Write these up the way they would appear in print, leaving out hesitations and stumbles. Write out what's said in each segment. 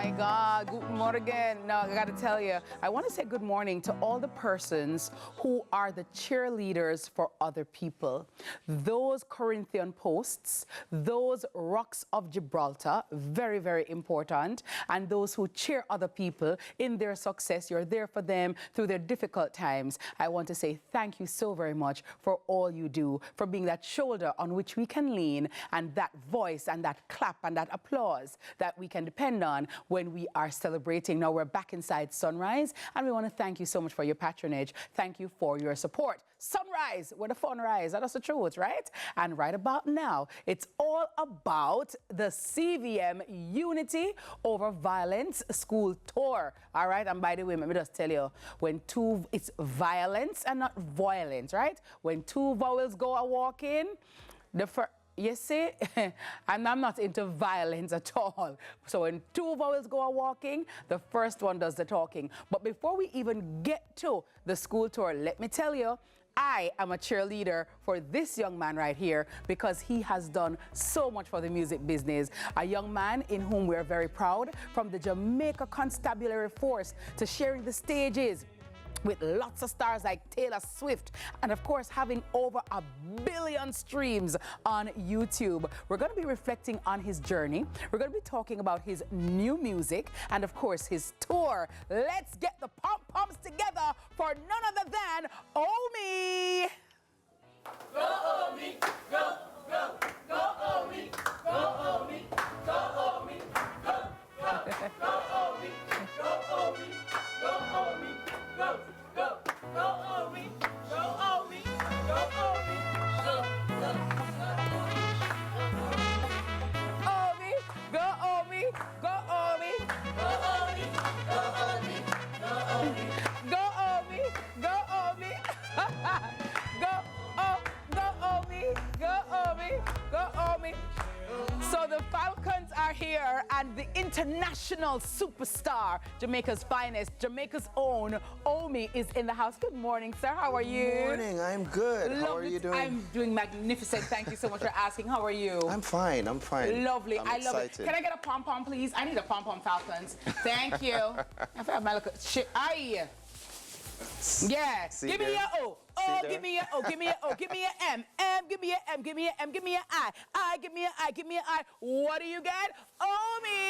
my God, good morning again. Now, I got to tell you, I want to say good morning to all the persons who are the cheerleaders for other people. Those Corinthian posts, those rocks of Gibraltar, very, very important. And those who cheer other people in their success, you're there for them through their difficult times. I want to say thank you so very much for all you do, for being that shoulder on which we can lean, and that voice and that clap and that applause that we can depend on when we are celebrating. Now we're back inside Sunrise, and we want to thank you so much for your patronage. Thank you for your support. Sunrise, where the fun rise. That's the truth, right? And right about now, it's all about the CVM Unity Over Violence School Tour. All right, and by the way, let me just tell you, it's violence and not violence, right? When two vowels go a walking, you see, and I'm not into violence at all. So when two vowels go a walking, the first one does the talking. But before we even get to the school tour, let me tell you, I am a cheerleader for this young man right here because he has done so much for the music business. A young man in whom we're very proud, from the Jamaica Constabulary Force to sharing the stages with lots of stars like Taylor Swift, and of course having over 1 billion streams on YouTube. We're going to be reflecting on his journey. We're going to be talking about his new music and of course his tour. Let's get the pom-poms together for none other than Omi. Go Omi, go, go, go Omi, go Omi, go Omi, go, go, go Omi, go Omi, go Omi, go. Go, go Omi, go Omi, go Omi, go, go, Omi, go Omi, go Omi, go Omi, go Omi, go Omi, go Omi, go Omi, go Omi, go Omi, go Omi. So the Falcons are here, and the international superstar, Jamaica's finest, Jamaica's own, Omi, is in the house. Good morning, sir. How are you? Good morning. I'm good. How are you doing? I'm doing magnificent. Thank you so much for asking. How are you? I'm fine. I'm fine. Lovely. I'm I love it. excited. Can I get a pom-pom, please? I need a pom-pom, Falcons. Thank you. I feel my look. Aye. Yeah. Give me your O. Oh, give me your O. Give me your O. Give me your M. M. Give me your M. Give me your M. Give me your I. I. Give me your I. Give me your I. What do you get? Omi.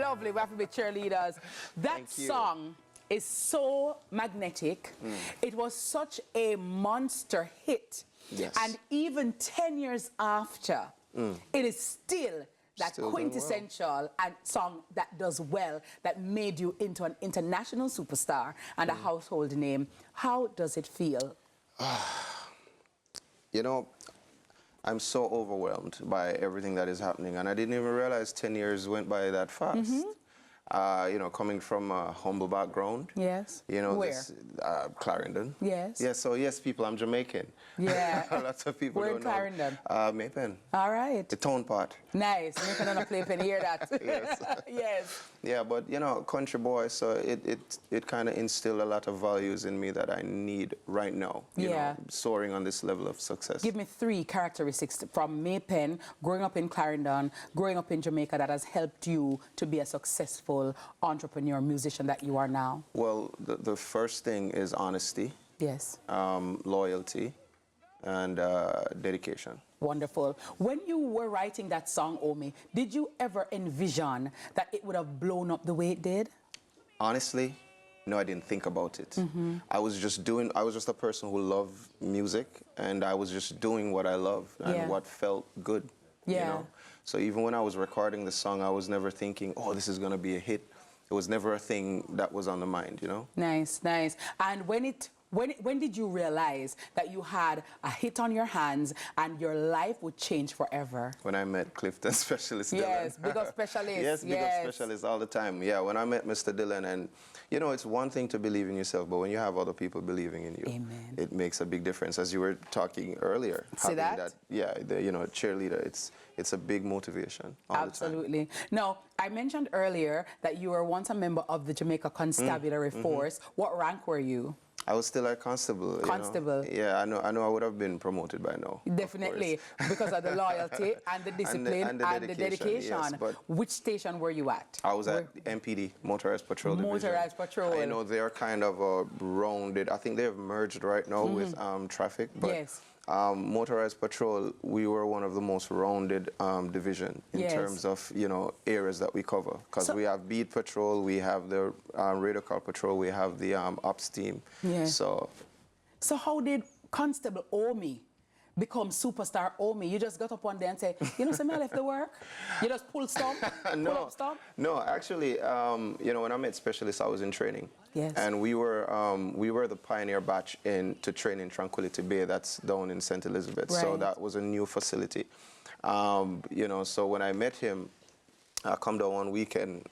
Lovely. We have to be cheerleaders. That song is so magnetic. It was such a monster hit. Yes. And even 10 years after, it is still that quintessential and song that does well, that made you into an international superstar and a household name. How does it feel? You know, I'm so overwhelmed by everything that is happening, and I didn't even realize 10 years went by that fast. You know, coming from a humble background. Yes. You know, Where? this, Clarendon. Yes. Yes, so yes, people, I'm Jamaican. Yeah. Lots of people Where don't in Clarendon? know. Maypen. All right. The town part. Nice. Making on a play pen, hear that. Yes. Yes. Yeah, but you know, country boy, so it kind of instilled a lot of values in me that I need right now. You know, soaring on this level of success. Give me 3 characteristics from Maypen, growing up in Clarendon, growing up in Jamaica, that has helped you to be a successful entrepreneur, musician that you are now. Well, the first thing is honesty. Yes. Loyalty, and dedication. Wonderful. When you were writing that song, Omi, did you ever envision that it would have blown up the way it did? Honestly, no, I didn't think about it. I was just a person who loved music, and I was just doing what I loved and what felt good. Yeah. You know? So even when I was recording the song, I was never thinking, oh, this is going to be a hit. It was never a thing that was on the mind, you know? Nice, nice. And when did you realize that you had a hit on your hands and your life would change forever? When I met Clifton Specialist Dylan. Yes, big up specialist. Yes, big up specialist all the time. Yeah, when I met Mr. Dylan, and you know, it's one thing to believe in yourself, but when you have other people believing in you, Amen, it makes a big difference. As you were talking earlier, see that? Yeah, you know, cheerleader, it's a big motivation all Absolutely. the time. Now, I mentioned earlier that you were once a member of the Jamaica Constabulary Force. What rank were you? I was still at Constable. Constable. You know? Yeah, I know I would have been promoted by now. Definitely, because of the loyalty and the discipline and the dedication. Yes, but which station were you at? I was at MPD, Motorized Patrol Division. Motorized Patrol. I know they're kind of rounded. I think they've merged right now with traffic. But yes. Motorized Patrol, we were one of the most rounded division in terms of, you know, areas that we cover. Because we have Beat Patrol, we have the Radar Call Patrol, we have the Ops team. Yes. So how did Constable Omi become superstar Omi? You just got up one day and say, you know, I left the work? You just pull stop? Pull up stop? No, actually, you know, when I met Specialists, I was in training. Yes. And we were the pioneer batch to train in Tranquility Bay. That's down in St. Elizabeth. Right. So that was a new facility. You know, so when I met him, I come down one weekend,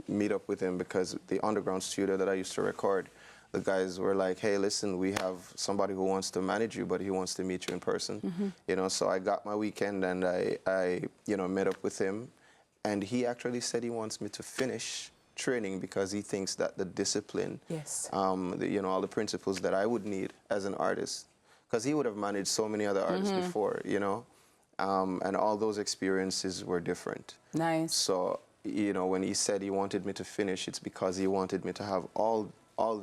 meet up with him because the underground studio that I used to record, the guys were like, hey, listen, we have somebody who wants to manage you, but he wants to meet you in person. You know, so I got my weekend and I you know, met up with him. And he actually said he wants me to finish training because he thinks that the discipline, you know, all the principles that I would need as an artist, because he would have managed so many other artists before, you know, and all those experiences were different. Nice. So, you know, when he said he wanted me to finish, it's because he wanted me to have all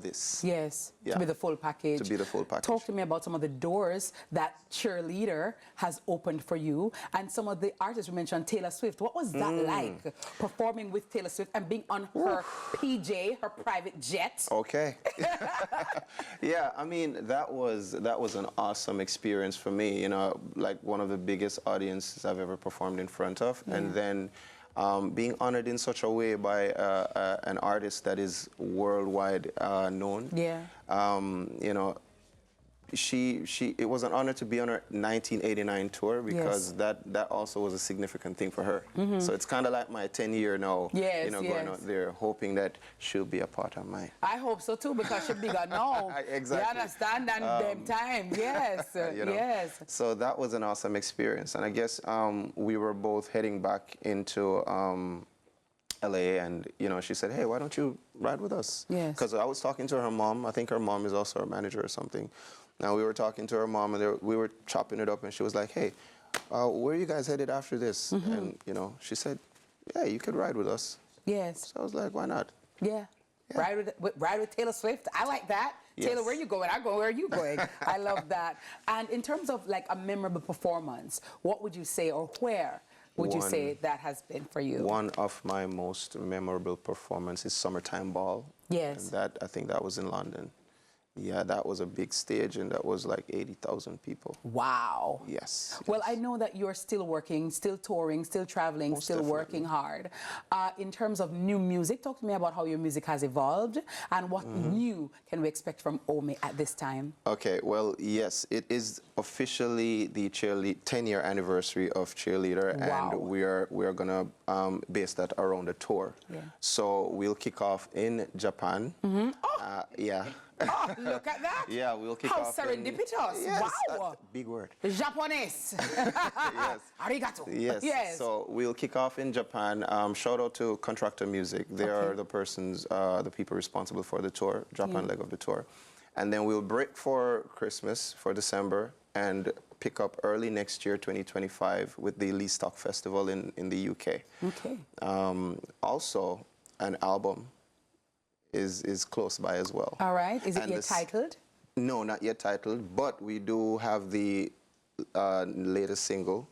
this. Yes, Yeah. to be the full package. To be the full package. Talk to me about some of the doors that Cheerleader has opened for you and some of the artists you mentioned, Taylor Swift. What was that like, performing with Taylor Swift and being on her PJ, her private jet? Okay. Yeah, I mean, that was an awesome experience for me, you know, like one of the biggest audiences I've ever performed in front of. And then being honored in such a way by an artist that is worldwide known. Yeah. You know, it was an honor to be on her 1989 tour because that also was a significant thing for her. So it's kind of like my 10-year now, you know, going out there, hoping that she'll be a part of mine. I hope so too, because she's bigger now. Exactly. You understand? And them time, yes, you know, yes. So that was an awesome experience. And I guess we were both heading back into LA, and you know, she said, hey, why don't you ride with us? Yes. Because I was talking to her mom. I think her mom is also a manager or something. Now we were talking to her mom, and we were chopping it up, and she was like, hey, where are you guys headed after this? And you know, she said, yeah, you could ride with us. Yes. So I was like, why not? Yeah. Ride with Taylor Swift. I like that. Yes. Taylor, where you going? I go, where are you going? I love that. And in terms of like a memorable performance, what would you say, or where would you say that has been for you? One of my most memorable performances is Summertime Ball. Yes. And I think that was in London. Yeah, that was a big stage, and that was like 80,000 people. Wow. Yes. Well, I know that you're still working, still touring, still traveling, still working hard. In terms of new music, talk to me about how your music has evolved and what new can we expect from Omi at this time? Okay, well, yes, it is officially the 10-year anniversary of Cheerleader, and we are gonna base that around a tour. Yeah. So we'll kick off in Japan. Yeah. Oh, look at that. Yeah, we'll kick off. How serendipitous. Yes, wow. Big word. Japonese. Yes. Arigato. Yes. Yes. So we'll kick off in Japan. Shout out to Contractor Music. They are the people responsible for the tour, Japan leg of the tour. And then we'll break for Christmas, for December, and pick up early next year, 2025, with the Lee Stock Festival in the UK. Okay. Also, an album is close by as well. All right. Is it yet titled? No, not yet titled, but we do have the latest single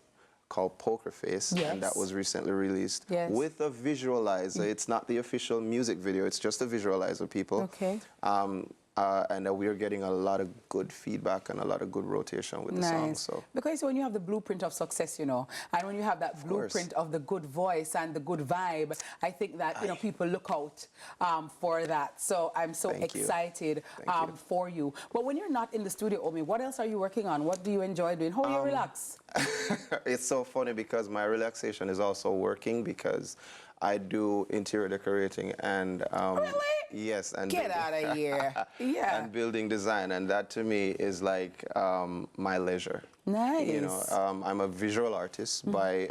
called Poker Face, and that was recently released with a visualizer. It's not the official music video, it's just a visualizer, people. Okay. And we are getting a lot of good feedback and a lot of good rotation with the song. So. Because when you have the blueprint of success, you know, and when you have that blueprint of the good voice and the good vibe, I think that, you know, people look out for that. So I'm so excited for you. But when you're not in the studio, Omi, what else are you working on? What do you enjoy doing? How do you relax? It's so funny because my relaxation is also working, because I do interior decorating and really? Yes, and get out of here. Yeah. And building design, and that to me is like my leisure. Nice. You know, I'm a visual artist by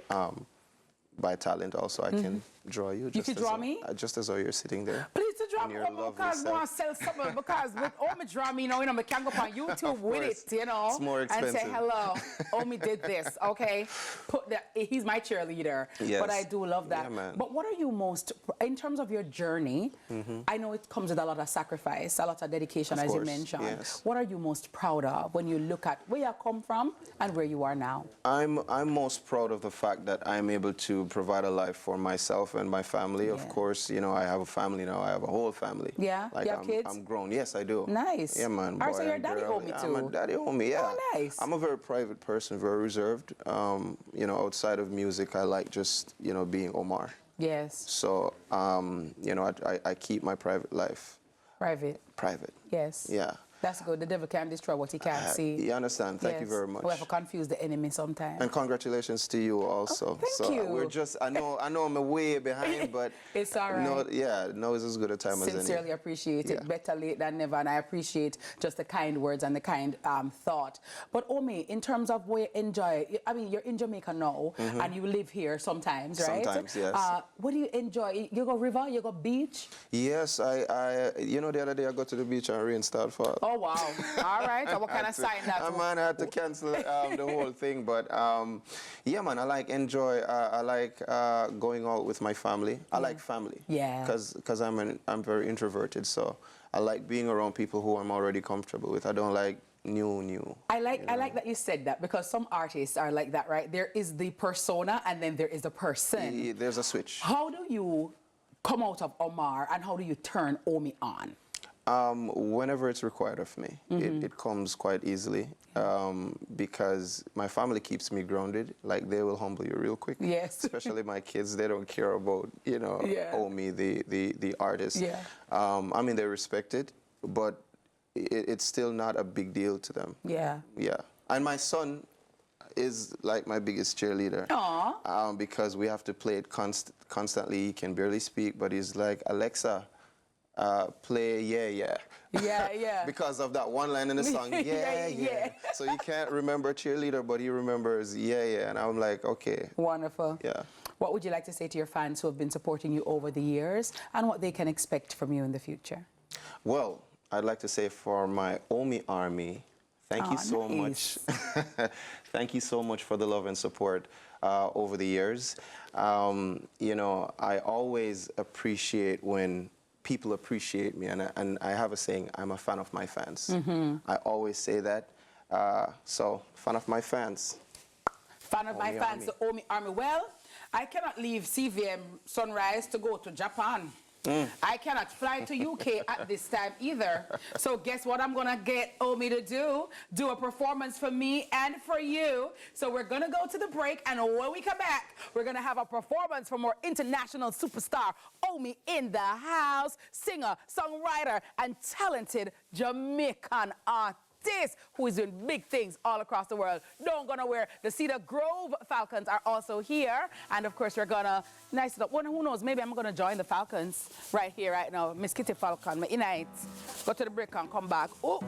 talent. Also, I can draw you. You can draw me? Just as though you're sitting there. Please to draw and your lovely because I want to sell something because with Omi drama, you know, I can go up on YouTube with it, you know, it's more expensive. And say hello. Omi did this, okay? He's my cheerleader, yes. But I do love that. Yeah, man. But what are you most, in terms of your journey? I know it comes with a lot of sacrifice, a lot of dedication, as you mentioned. Yes. What are you most proud of when you look at where you come from and where you are now? I'm most proud of the fact that I'm able to provide a life for myself and my family. Of course, you know, I have a family now. I have a whole family. Yeah, like you have kids? I'm grown. Yes, I do. Nice. Yeah, man. All right, so you're a daddy homie too. I'm a daddy homie. Yeah. Oh, nice. I'm a very private person, very reserved. You know, outside of music, I like just, you know, being Omar. Yes. So, you know, I keep my private life private. Yes. Yeah. That's good. The devil can't destroy what he can't see. You understand? Thank you very much. We have to confuse the enemy sometimes. And congratulations to you also. Oh, thank you. We're just, I know I'm way behind, but it's all right. No, it's as good a time as any. Sincerely appreciate it. Better late than never, and I appreciate just the kind words and the kind thought. But Omi, in terms of where you enjoy, I mean, you're in Jamaica now, and you live here sometimes, right? Sometimes, yes. What do you enjoy? You go river, you go beach? Yes, I you know, the other day I got to the beach and rain started falling. Oh, wow. All right. So what kind of sign that? I had to cancel the whole thing. But, yeah, man, I like going out with my family. I like family. Yeah. Because I'm very introverted. So I like being around people who I'm already comfortable with. I don't like new. I like that you said that because some artists are like that, right? There is the persona and then there is the person. Yeah, there's a switch. How do you come out of Omar and how do you turn Omi on? Whenever it's required of me, it comes quite easily because my family keeps me grounded. Like, they will humble you real quick. Yes. Especially my kids, they don't care about, you know, Omi, the artist. Yeah. I mean, they respect it, but it's still not a big deal to them. Yeah. Yeah. And my son is like my biggest cheerleader. Aww. Because we have to play it constantly. He can barely speak, but he's like, Alexa, play yeah. Because of that one line in the song, yeah. So he can't remember cheerleader, but he remembers yeah. And I'm like, okay. Wonderful. Yeah. What would you like to say to your fans who have been supporting you over the years and what they can expect from you in the future? Well, I'd like to say for my Omi army, thank you so much. Thank you so much for the love and support over the years. You know, I always appreciate when people appreciate me, and I have a saying, I'm a fan of my fans. I always say that. So, fan of my fans. Fan of my fans, the Omi Army. Well, I cannot leave CVM Sunrise to go to Japan. I cannot fly to UK at this time either. So guess what I'm gonna get Omi to do? Do a performance for me and for you. So we're gonna go to the break, and when we come back, we're gonna have a performance from our international superstar, Omi in the house, singer, songwriter, and talented Jamaican artist who is doing big things all across the world. Don't go nowhere. The Cedar Grove Falcons are also here. And of course, we're gonna nice it up. Well, who knows, maybe I'm gonna join the Falcons right here, right now. Miss Kitty Falcon, my night. Go to the break and come back. Oh.